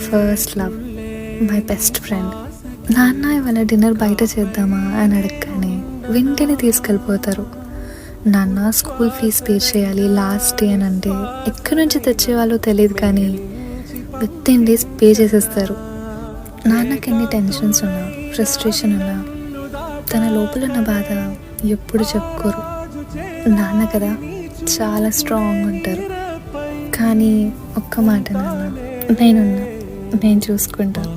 First love, my best friend. నాన్న ఇవాళ dinner బయట చేద్దామా అని అడగగానే వెంటనే తీసుకెళ్ళిపోతారు. నాన్న స్కూల్ ఫీజు పే చేయాలి లాస్ట్ డే అని అంటే ఎక్కడి నుంచి తెచ్చేవాళ్ళో తెలియదు, కానీ విత్ డేస్ పే చేసేస్తారు. నాన్నకి ఎన్ని టెన్షన్స్ ఉన్నా, ఫ్రస్ట్రేషన్ ఉన్నా, తన లోపల ఉన్న బాధ ఎప్పుడు చెప్పుకోరు. నాన్న కదా చాలా స్ట్రాంగ్ ఉంటారు. కానీ ఒక్క మాట నాన్న, నేనున్నా, నేను చూసుకుంటాను.